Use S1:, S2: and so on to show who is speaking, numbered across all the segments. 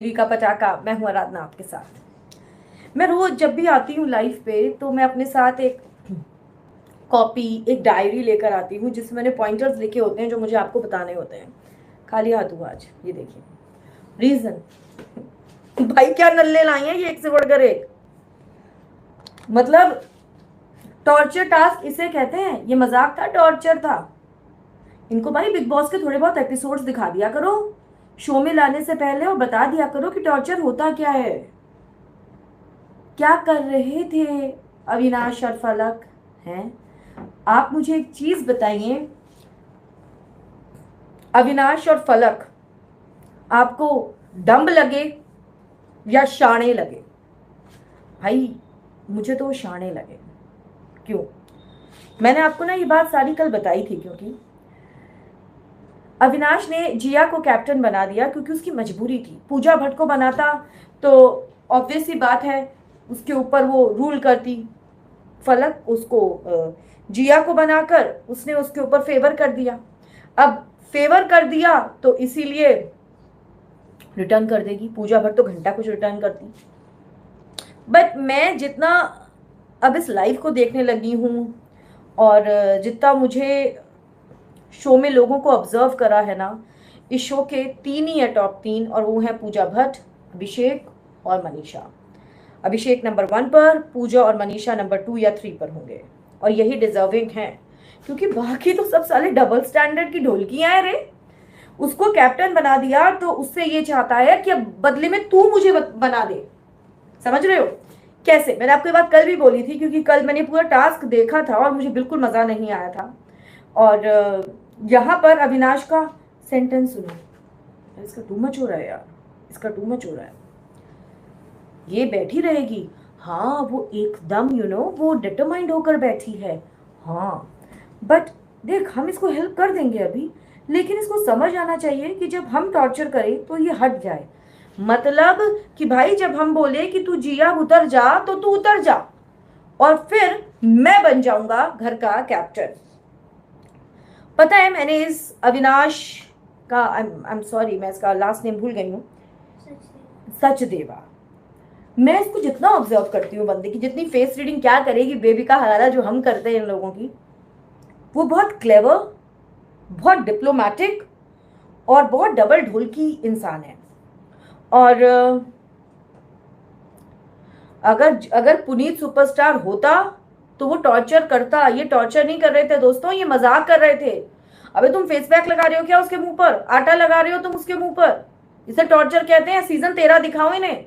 S1: का पटाखा। मैं हूँ आराधना आपके साथ। मैं रोज जब भी आती हूँ लाइव पे तो मैं अपने साथ एक कॉपी, एक डायरी लेकर आती हूँ जिसमें मैंने पॉइंटर्स लिखे होते हैं जो मुझे आपको बताने होते हैं। खाली हाथ हूँ आज, ये देखिए। रीजन भाई क्या नल्ले लाई हैं ये, एक से बढ़कर एक। मतलब टॉर्चर टास्क इसे कहते हैं। ये मजाक था, टॉर्चर था। इनको भाई बिग बॉस के थोड़े बहुत एपिसोड्स दिखा दिया करो शो में लाने से पहले, और बता दिया करो कि टॉर्चर होता क्या है। क्या कर रहे थे अविनाश और फलक हैं? आप मुझे एक चीज बताइए, अविनाश और फलक, आपको डम्ब लगे या शाणे लगे? भाई मुझे तो शाणे लगे। क्यों? मैंने आपको ना ये बात सारी कल बताई थी, क्योंकि अविनाश ने जिया को कैप्टन बना दिया क्योंकि उसकी मजबूरी थी। पूजा भट्ट को बनाता तो ऑब्वियस सी बात है उसके ऊपर वो रूल करती। फलक उसको जिया को बनाकर उसने उसके ऊपर फेवर कर दिया। अब फेवर कर दिया तो इसीलिए रिटर्न कर देगी। पूजा भट्ट तो घंटा कुछ रिटर्न करती। बट मैं जितना अब इस लाइव को देखने लगी हूँ और जितना मुझे शो में लोगों को ऑब्जर्व करा है ना, इस शो के तीन ही है टॉप तीन, और वो है पूजा भट्ट, अभिषेक और मनीषा। अभिषेक नंबर 1 पर, पूजा और मनीषा नंबर 2 या 3 पर होंगे। और यही डिजर्विंग है, क्योंकि बाकी तो सब साले डबल स्टैंडर्ड की ढोलकियां हैं रे। उसको कैप्टन बना दिया तो उससे ये चाहता है कि अब बदले में तू मुझे बना दे। समझ रहे हो कैसे? मैंने आपको ये बात कल भी बोली थी, क्योंकि कल मैंने पूरा टास्क देखा था और मुझे बिल्कुल मजा नहीं आया था। और यहाँ पर अविनाश का सेंटेंस सुनो। इसका टू मच हो रहा है यार, इसका टू मच हो रहा है। ये बैठी रहेगी, हाँ वो एकदम वो डिटरमाइंड होकर बैठी है। हाँ बट देख, हम इसको हेल्प कर देंगे अभी, लेकिन इसको समझ आना चाहिए कि जब हम टॉर्चर करें तो ये हट जाए। मतलब कि भाई जब हम बोले कि तू जिया उतर जा तो तू उतर जा, और फिर मैं बन जाऊंगा घर का कैप्टन। पता है मैंने इस अविनाश का, आई एम सॉरी मैं इसका लास्ट नेम भूल गई हूँ, सचदेवा। मैं इसको जितना ऑब्जर्व करती हूँ बंदे की, जितनी फेस रीडिंग क्या करेगी बेबी का हरारा जो हम करते हैं इन लोगों की, वो बहुत क्लेवर, बहुत डिप्लोमेटिक और बहुत डबल ढोल की इंसान है। और अगर अगर पुनीत सुपरस्टार होता तो वो टॉर्चर करता। ये टॉर्चर नहीं कर रहे थे दोस्तों, ये मजाक कर रहे थे। अबे तुम फेस पैक लगा रहे हो क्या उसके मुंह पर? आटा लगा रहे हो तुम उसके मुंह पर? इसे टॉर्चर कहते हैं। सीजन 13 दिखाओ इन्हें,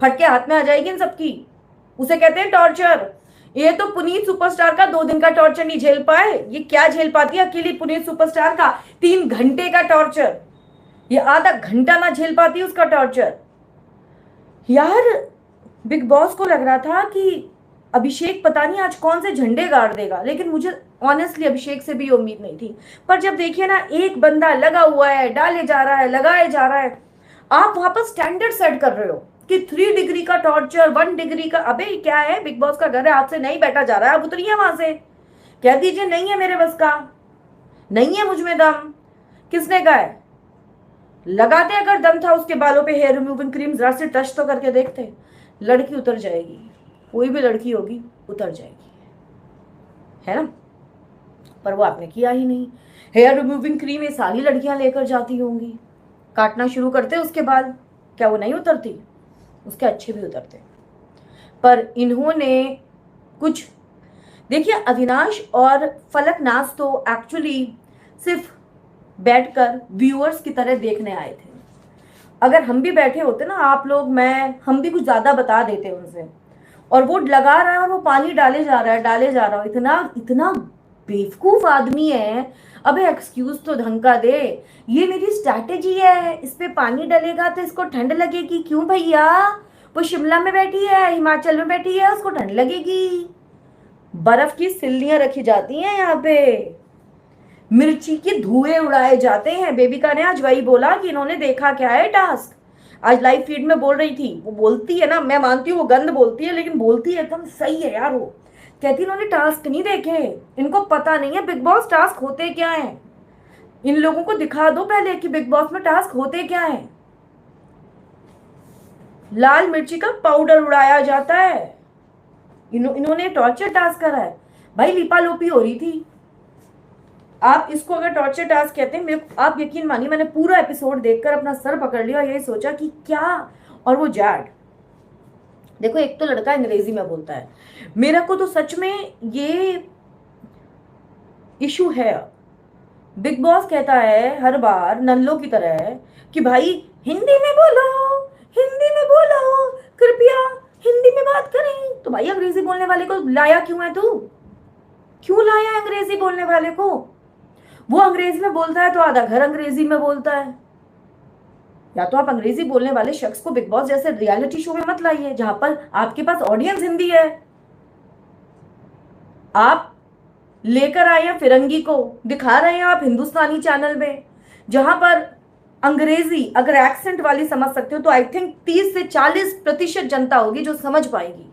S1: फट के हाथ में आ जाएगी इन सबकी। उसे कहते हैं टॉर्चर। ये तो पुनीत सुपरस्टार का 2 दिन का टॉर्चर नहीं झेल पाए, ये क्या झेल पाती है अकेली पुनीत सुपरस्टार का 3 घंटे का टॉर्चर? ये आधा घंटा ना झेल पाती उसका टॉर्चर। यार बिग बॉस को लग रहा था कि अभिषेक पता नहीं आज कौन से झंडे गाड़ देगा, लेकिन मुझे ऑनेस्टली अभिषेक से भी उम्मीद नहीं थी। पर जब देखिए ना, एक बंदा लगा हुआ है, डाले जा रहा है, लगाए जा रहा है, आप वहां पर स्टैंडर्ड सेट कर रहे हो कि 3 डिग्री का टॉर्चर, 1 डिग्री का। अबे क्या है, बिग बॉस का घर है, आपसे नहीं बैठा जा रहा है, आप उतरिए वहां से। कह दीजिए नहीं है मेरे बस का, नहीं है मुझ में दम। किसने कहा है? लगाते अगर दम था उसके बालों पे हेयर रिमूविंग क्रीम, जरा से टच तो करके देखते। लड़की उतर जाएगी, कोई भी लड़की होगी उतर जाएगी, है ना? पर वो आपने किया ही नहीं। हेयर रिमूविंग क्रीम ये सारी लड़कियां लेकर जाती होंगी, काटना शुरू करते उसके बाद, क्या वो नहीं उतरती? उसके अच्छे भी उतरते। पर इन्होंने कुछ, देखिए अविनाश और फलक नाज तो एक्चुअली सिर्फ बैठकर व्यूअर्स की तरह देखने आए थे। अगर हम भी बैठे होते ना, आप लोग, मैं, हम भी कुछ ज्यादा बता देते उनसे। और वो लगा रहा है और वो पानी डाले जा रहा है, डाले जा रहा है। इतना इतना बेवकूफ आदमी है। अबे एक्सक्यूज तो ढंग का दे। ये मेरी स्ट्रैटेजी है, इस पे पानी डलेगा तो इसको ठंड लगेगी। क्यों भैया? वो शिमला में बैठी है, हिमाचल में बैठी है, उसको ठंड लगेगी। बर्फ की सिल्लियां रखी जाती हैं यहाँ पे, मिर्ची के धुएं उड़ाए जाते हैं। बेबिका ने आज वही बोला कि इन्होंने देखा क्या है टास्क। आज लाइव फीड में बोल रही थी, वो बोलती है ना, मैं मानती हूँ वो गंद बोलती है, लेकिन बोलती है एकदम सही है यार। वो कहती है इन्होंने टास्क नहीं देखे, इनको पता नहीं है बिग बॉस टास्क होते क्या है। इन लोगों को दिखा दो पहले कि बिग बॉस में टास्क होते क्या है। लाल मिर्ची का पाउडर उड़ाया जाता है। इन्होंने टॉर्चर टास्क करा है भाई, लिपालोपी हो रही थी। आप इसको अगर टॉर्चर टास्क कहते हैं, आप यकीन मानिए मैंने पूरा एपिसोड देखकर अपना सर पकड़ लिया और यही सोचा कि क्या। और वो जैड, देखो एक तो लड़का अंग्रेजी में बोलता है, मेरा को तो सच में ये इशू है। बिग बॉस कहता है हर बार नल्लों की तरह कि भाई हिंदी में बोलो, हिंदी में बोलो, कृपया हिंदी में बात करें। तो भाई अंग्रेजी बोलने वाले को लाया क्यों है तू? क्यों लाया अंग्रेजी बोलने वाले को? वो अंग्रेजी में बोलता है तो आधा घर अंग्रेजी में बोलता है। या तो आप अंग्रेजी बोलने वाले शख्स को बिग बॉस जैसे रियलिटी शो में मत लाइए जहां पर आपके पास ऑडियंस हिंदी है। आप लेकर आए हैं फिरंगी को, दिखा रहे हैं आप हिंदुस्तानी चैनल में, जहां पर अंग्रेजी अगर एक्सेंट वाली समझ सकते हो तो आई थिंक 30 से 40% जनता होगी जो समझ पाएगी,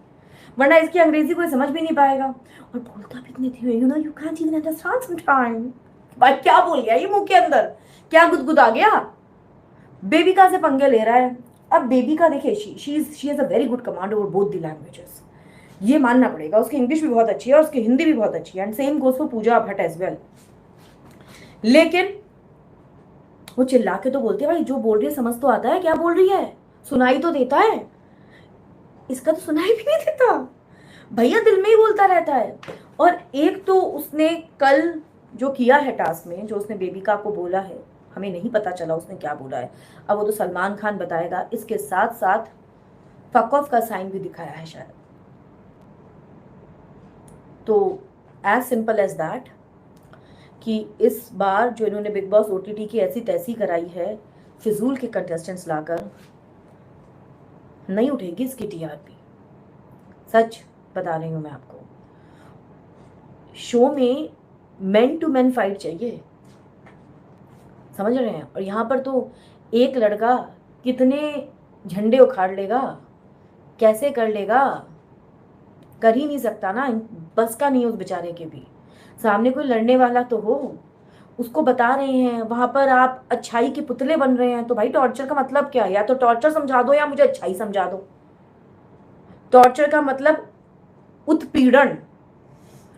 S1: वरना इसकी अंग्रेजी कोई समझ भी नहीं पाएगा। और बोलता भी इतनी थी, you know you can't even understand sometime. भाई क्या बोल गया ये मुंह के अंदर, क्या गुदगुदा गया? बेबिका से पंगे ले रहा है। अब बेबिका देखिए, she is a very good command over both the languages, ये मानना पड़ेगा। उसकी इंग्लिश भी बहुत अच्छी है और उसकी हिंदी भी बहुत अच्छी है, and same goes for Pooja Bhatt as well. लेकिन वो चिल्ला के तो बोलती है, भाई जो बोल रही है समझ तो आता है क्या बोल रही है, सुनाई तो देता है। इसका तो सुनाई भी नहीं देता, भैया दिल में ही बोलता रहता है। और एक तो उसने कल जो किया है टास्क में, जो उसने बेबिका को बोला है, हमें नहीं पता चला उसने क्या बोला है, अब वो तो सलमान खान बताएगा। इसके साथ साथ फक ऑफ का साइन भी दिखाया है शायद। तो एज सिंपल एज दैट कि इस बार जो इन्होंने बिग बॉस ओटीटी की ऐसी तैसी कराई है, फिजूल के कंटेस्टेंट्स लाकर, नहीं उठेगी इसकी टीआरपी। सच बता रही हूं मैं आपको, शो में मैन टू मैन फाइट चाहिए, समझ रहे हैं? और यहाँ पर तो एक लड़का कितने झंडे उखाड़ लेगा, कैसे कर लेगा, कर ही नहीं सकता ना, बस का नहीं उस बेचारे के भी। सामने कोई लड़ने वाला तो हो, उसको बता रहे हैं, वहां पर आप अच्छाई के पुतले बन रहे हैं। तो भाई टॉर्चर का मतलब क्या है? या तो टॉर्चर समझा दो या मुझे अच्छाई समझा दो। टॉर्चर का मतलब उत्पीड़न,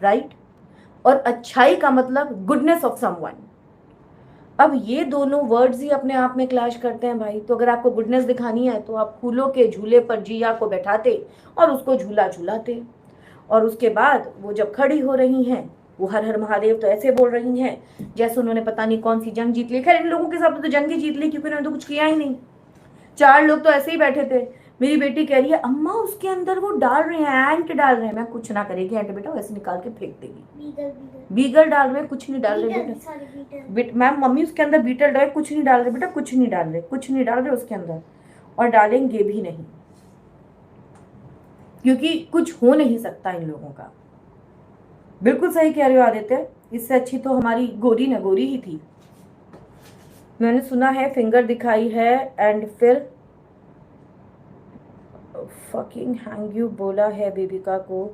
S1: राइट? और अच्छाई का मतलब गुडनेस ऑफ समवन। अब ये दोनों वर्ड्स ही अपने आप में क्लैश करते हैं भाई। तो अगर आपको गुडनेस दिखानी है तो आप फूलों के झूले पर जिया को बैठाते और उसको झूला झूलाते, और उसके बाद वो जब खड़ी हो रही हैं वो हर हर महादेव तो ऐसे बोल रही हैं जैसे उन्होंने पता नहीं कौन सी जंग जीत ली। खैर इन लोगों के साथ तो जंग ही जीत ली क्योंकि उन्होंने तो कुछ किया ही नहीं। 4 लोग तो ऐसे ही बैठे थे। मेरी बेटी कह रही है अम्मा उसके अंदर वो डाल रहे हैं, एंट डाल रहे हैं। मैं कुछ ना करेगी एंट बेटा, वैसे निकाल के फेंक देगी। बीगल डाल रहे हैं, कुछ नहीं डाल रहे बेटा। मैम मम्मी उसके अंदर बीटल डाल, कुछ नहीं डाल रहे बेटा, कुछ नहीं डाल रहे, कुछ नहीं डाल रहे उसके अंदर, और डालेंगे भी नहीं, क्योंकि कुछ हो नहीं सकता इन लोगों का। बिल्कुल सही कह रहे हो आदित्य, इससे अच्छी तो हमारी गोरी नगोरी ही थी। मैंने सुना है फिंगर दिखाई है एंड फिर फकिंग हैंग यू बोला है बेबिका को,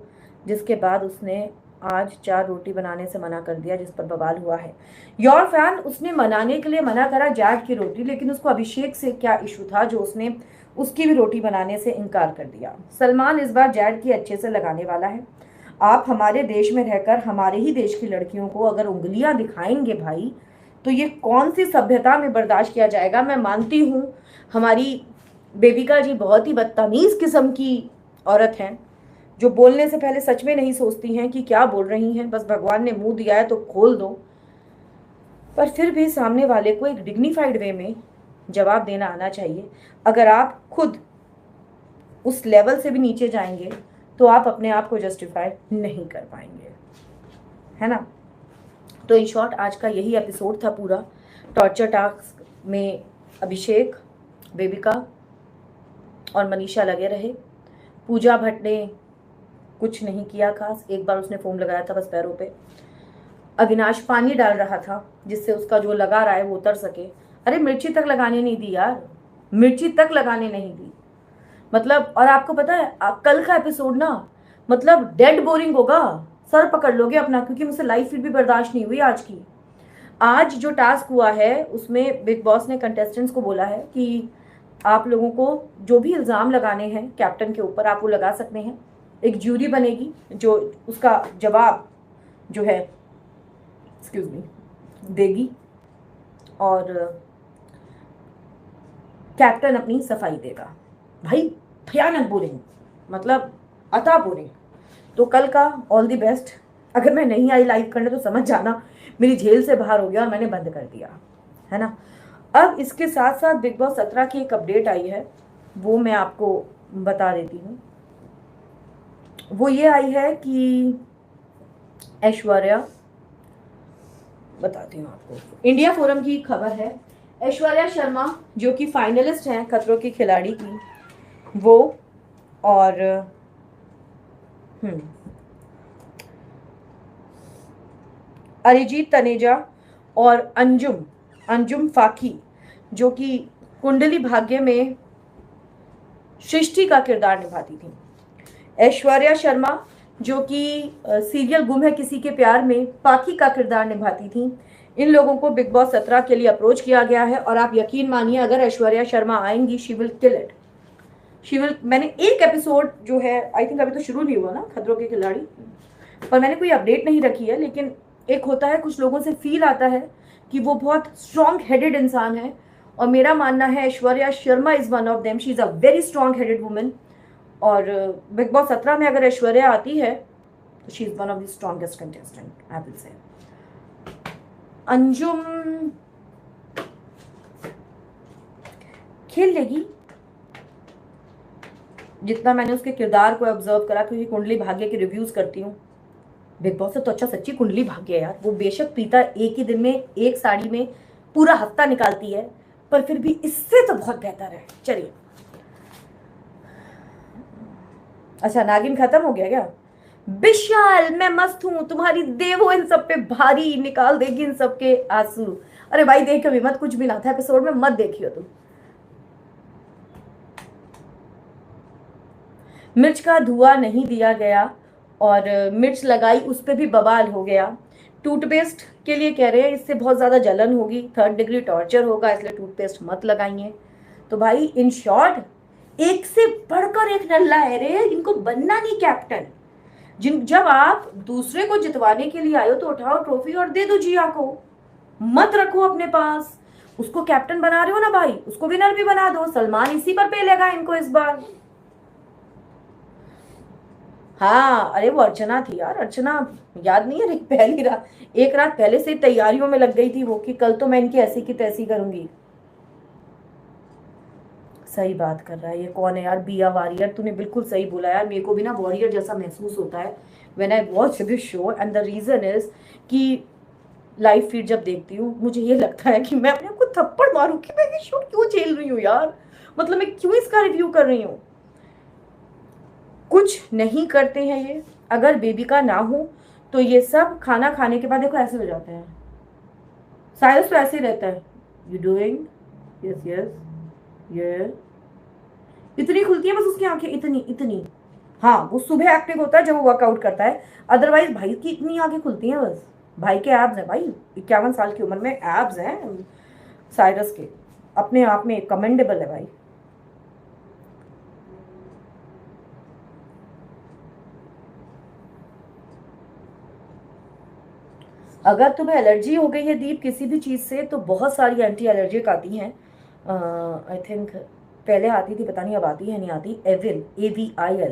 S1: जिसके बाद उसने आज 4 रोटी बनाने से मना कर दिया, जिस पर बवाल हुआ है। योर फैन, उसने मनाने के लिए मना करा जैड की रोटी, लेकिन उसको अभिषेक से क्या इशू था जो उसने उसकी भी रोटी बनाने से इनकार कर दिया। सलमान इस बार जैड की अच्छे से लगाने वाला है। आप हमारे देश में रहकर हमारे ही देश की लड़कियों को अगर उंगलियां दिखाएंगे भाई, तो ये कौन सी सभ्यता में बर्दाश्त किया जाएगा? मैं मानती हूँ हमारी बेबिका जी बहुत ही बदतमीज किस्म की औरत हैं, जो बोलने से पहले सच में नहीं सोचती हैं कि क्या बोल रही हैं, बस भगवान ने मुंह दिया है तो खोल दो। पर फिर भी सामने वाले को एक डिग्निफाइड वे में जवाब देना आना चाहिए। अगर आप खुद उस लेवल से भी नीचे जाएंगे तो आप अपने आप को जस्टिफाई नहीं कर पाएंगे, है ना? तो इन शॉर्ट आज का यही एपिसोड था पूरा। टॉर्चर टास्क में अभिषेक, बेबिका और मनीषा लगे रहे। पूजा भट्ट ने कुछ नहीं किया खास, एक बार उसने फोम लगाया था बस पैरों पे। अविनाश पानी डाल रहा था जिससे उसका जो लगा रहा है वो उतर सके। अरे मिर्ची तक लगाने नहीं दी यार, मिर्ची तक लगाने नहीं दी। मतलब, और आपको पता है कल का एपिसोड ना मतलब डेड बोरिंग होगा, सर पकड़ लोगे अपना, क्योंकि मुझसे लाइफ फिर भी बर्दाश्त नहीं हुई आज की। आज जो टास्क हुआ है उसमें बिग बॉस ने कंटेस्टेंट्स को बोला है कि आप लोगों को जो भी इल्ज़ाम लगाने हैं कैप्टन के ऊपर आप वो लगा सकते हैं। एक ज्यूरी बनेगी जो उसका जवाब जो है एक्सक्यूज मी देगी और कैप्टन अपनी सफाई देगा। भाई भयानक बोरिंग, मतलब अता बोरिंग। तो कल का ऑल द बेस्ट। अगर मैं नहीं आई लाइव करने तो समझ जाना मेरी झेल से बाहर हो गया और मैंने बंद कर दिया, है ना। अब इसके साथ साथ बिग बॉस 17 की एक अपडेट आई है, वो मैं आपको बता देती हूँ। वो ये आई है कि ऐश्वर्या, बताती हूँ आपको, इंडिया फोरम की खबर है। ऐश्वर्या शर्मा जो कि फाइनलिस्ट हैं खतरों के खिलाड़ी की, वो और अरिजीत तनेजा और अंजुम अंजुम फाकी जो कि कुंडली भाग्य में सृष्टि का किरदार निभाती थी। ऐश्वर्या शर्मा जो कि सीरियल गुम है किसी के प्यार में पाखी का किरदार निभाती थी। इन लोगों को बिग बॉस 17 के लिए अप्रोच किया गया है और आप यकीन मानिए अगर ऐश्वर्या शर्मा आएंगी शी विल किल इट। मैंने एक एपिसोड जो है आई थिंक अभी तो शुरू नहीं हुआ ना खतरों के खिलाड़ी, पर मैंने कोई अपडेट नहीं रखी है, लेकिन एक होता है कुछ लोगों से फील आता है कि वो बहुत स्ट्रॉन्ग हेडेड इंसान है और मेरा मानना है Aishwarya Sharma is one of them. She is a very strong headed women और बिग बॉस 17 में अगर ऐश्वर्या आती है तो she is one of the strongest contestant I will say. Anjum खेल लेगी जितना मैंने उसके किरदार को ऑब्जर्व करा, क्योंकि कुंडली भाग्य के रिव्यूज करती हूँ। बिग बॉस से तो अच्छा सच्ची कुंडली भाग्य है यार। वो बेशक प्रीता एक ही दिन में एक साड़ी में पूरा हफ्ता निकालती है, पर फिर भी इससे तो बहुत बेहतर है। चलिए, अच्छा नागिन खत्म हो गया क्या? विशाल मैं मस्त हूं, तुम्हारी देवो इन सब पे भारी, निकाल देगी इन सब के आंसू। अरे भाई देख कभी मत, कुछ भी ना था एपिसोड में, मत देखियो तुम। मिर्च का धुआं नहीं दिया गया और मिर्च लगाई उस पर भी बवाल हो गया। टूथपेस्ट के लिए कह रहे हैं इससे बहुत ज़्यादा जलन होगी, 3rd डिग्री टॉर्चर होगा, इसलिए टूथपेस्ट मत लगाइए। तो भाई इन शॉर्ट एक से बढ़कर एक नल्ला है रे, इनको बनना नहीं कैप्टन। जब आप दूसरे को जितवाने के लिए आए हो तो उठाओ ट्रॉफी और दे दो जिया को, मत रखो अपने पास। उसको कैप्टन बना रहे हो ना भाई, उसको विनर भी बना दो। सलमान इसी पर पेलेगा इनको इस बार। हाँ अरे वो अर्चना थी यार, अर्चना याद नहीं है? पहली रात, एक रात पहले से तैयारियों में लग गई थी वो कि कल तो मैं इनकी ऐसी की तैसी करूंगी। सही बात कर रहा है। ये कौन है यार? बिया वॉरियर। तूने बिल्कुल सही बोला यार, मेरे को भी ना वॉरियर जैसा महसूस होता है when I watch this show. And the reason is कि लाइव फीड जब देखती हूँ मुझे ये लगता है कि मैं अपने आप को थप्पड़ मारूं कि मैं ये शो क्यों झेल रही हूँ यार। मतलब मैं क्यों इसका रिव्यू कर रही हूँ? कुछ नहीं करते हैं ये। अगर बेबी का ना हो तो ये सब खाना खाने के बाद देखो ऐसे हो जाते हैं। साइलेंस तो ऐसे ही रहता है, यू डूइंग यस यस ये, इतनी खुलती है बस उसकी आंखें, इतनी इतनी। हाँ वो सुबह एक्टिव होता है जब वो वर्कआउट करता है, अदरवाइज भाई की इतनी आंखें खुलती हैं बस। भाई के एब्स हैं भाई, 51 साल की उम्र में एब्स हैं साइरस के, अपने आप में कमेंडेबल है भाई। अगर तुम्हें एलर्जी हो गई है दीप किसी भी चीज़ से तो बहुत सारी एंटी एलर्जिक आती हैं। आई थिंक पहले आती थी, पता नहीं अब आती है नहीं आती। Avil AVIL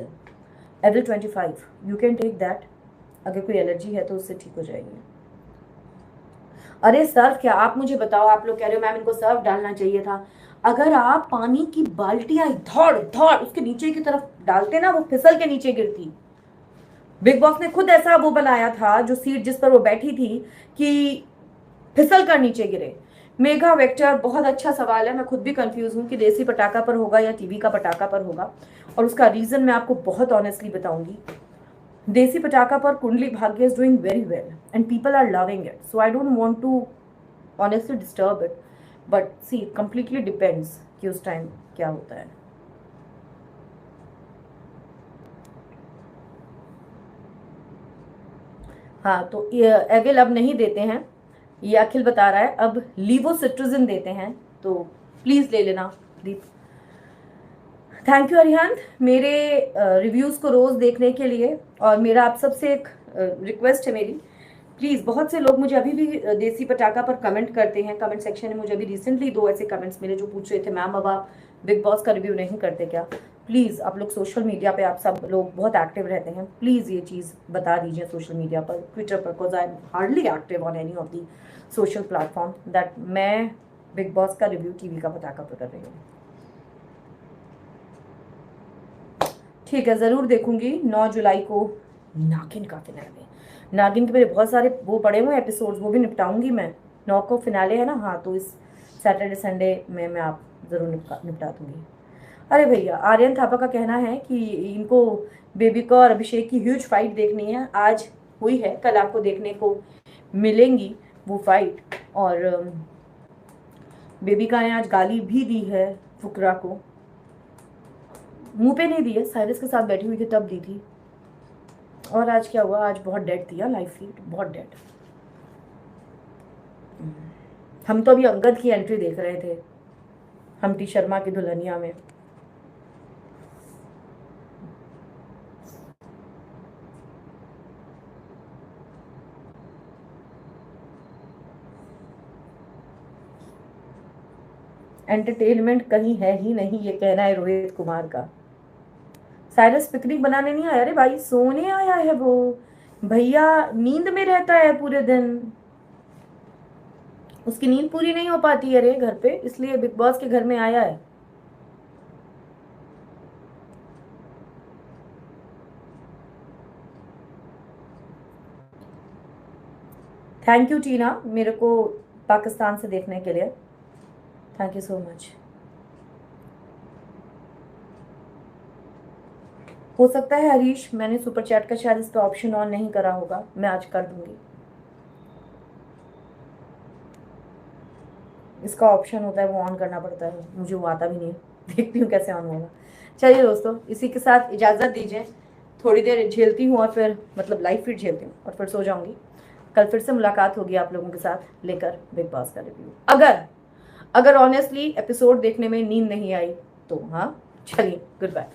S1: Avil 25 you can take that. अगर कोई एलर्जी है तो उससे ठीक हो जाएगी। अरे सर्फ क्या, आप मुझे बताओ, आप लोग कह रहे हो मैम इनको सर्फ डालना चाहिए था। अगर आप पानी की बाल्टियां धड़ धड़ उसके नीचे की तरफ डालते ना वो फिसल के नीचे गिरती। बिग बॉस ने खुद ऐसा वो बनाया था जो सीट जिस पर वो बैठी थी कि फिसल कर नीचे गिरे। मेगा वेक्टर बहुत अच्छा सवाल है, मैं खुद भी कंफ्यूज हूँ कि देसी पटाखा पर होगा या टीवी का पटाखा पर होगा, और उसका रीजन मैं आपको बहुत ऑनेस्टली बताऊंगी। देसी पटाखा पर Kundali Bhagya is doing very well and people are loving it, so I don't want to honestly disturb it, but see completely depends कि उस टाइम क्या होता है। हाँ तो एविल अब नहीं देते हैं, ये अखिल बता रहा है, अब लीवोसिट्रिजिन देते हैं, तो प्लीज ले लेना दीप। थैंक यू अरिहंत मेरे रिव्यूज़ को रोज़ देखने के लिए। और मेरा आप सबसे एक रिक्वेस्ट है मेरी, प्लीज़, बहुत से लोग मुझे अभी भी देसी पटाखा पर कमेंट करते हैं कमेंट सेक्शन में। मुझे अभी रिसेंटली 2 ऐसे कमेंट्स मिले जो पूछ रहे थे, मैम अब आप बिग बॉस का रिव्यू नहीं करते क्या? प्लीज़, आप लोग सोशल मीडिया पे आप सब लोग बहुत एक्टिव रहते हैं, प्लीज़ ये चीज़ बता दीजिए सोशल मीडिया पर, ट्विटर पर, because I am hardly active on any of the social platform that मैं बिग बॉस का रिव्यू टीवी का पटाखा पर कर रही हूँ। ठीक है, ज़रूर देखूंगी 9 जुलाई को नागिन का फिनाले। नागिन के मेरे बहुत सारे वो पड़े हुए एपिसोड्स, वो भी निपटाऊंगी मैं। 9 को फिनाले है ना, हाँ, तो इस सैटरडे संडे में मैं आप ज़रूर निपटा दूंगी। अरे भैया, आर्यन थापा का कहना है कि इनको बेबिका और अभिषेक की ह्यूज फाइट देखनी है। आज हुई है, कल आपको देखने को मिलेंगी वो फाइट। और बेबिका ने आज गाली भी दी है फुकरा को, मुंह पे नहीं दी है, साइरस के साथ बैठी हुई थी तब दी थी। और आज क्या हुआ, आज बहुत डेड थी लाइफ फीड, बहुत डेड। हम तो अभी अंगद की एंट्री देख रहे थे, हम्टी शर्मा की दुल्हनिया में। एंटरटेनमेंट कहीं है ही नहीं, ये कहना है रोहित कुमार का। साइरस पिकनिक बनाने नहीं आया, अरे भाई सोने आया है वो। भैया नींद में रहता है पूरे दिन, उसकी नींद पूरी नहीं हो पाती है रे घर पे, इसलिए बिग बॉस के घर में आया है। थैंक यू टीना, मेरे को पाकिस्तान से देखने के लिए, थैंक यू सो मच। हो सकता है हरीश, मैंने सुपर चैट का शायद इस पर ऑप्शन ऑन नहीं करा होगा, मैं आज कर दूंगी। इसका ऑप्शन होता है वो ऑन करना पड़ता है, मुझे वो आता भी नहीं है देखती हूँ कैसे ऑन होगा। चलिए दोस्तों, इसी के साथ इजाज़त दीजिए, थोड़ी देर झेलती हूँ और फिर मतलब लाइव फीड झेलती हूँ और फिर सो जाऊंगी। कल फिर से मुलाकात होगी आप लोगों के साथ लेकर बिग बॉस का रिव्यू। अगर ऑनेस्टली एपिसोड देखने में नींद नहीं आई तो हाँ, चलिए, गुड बाय।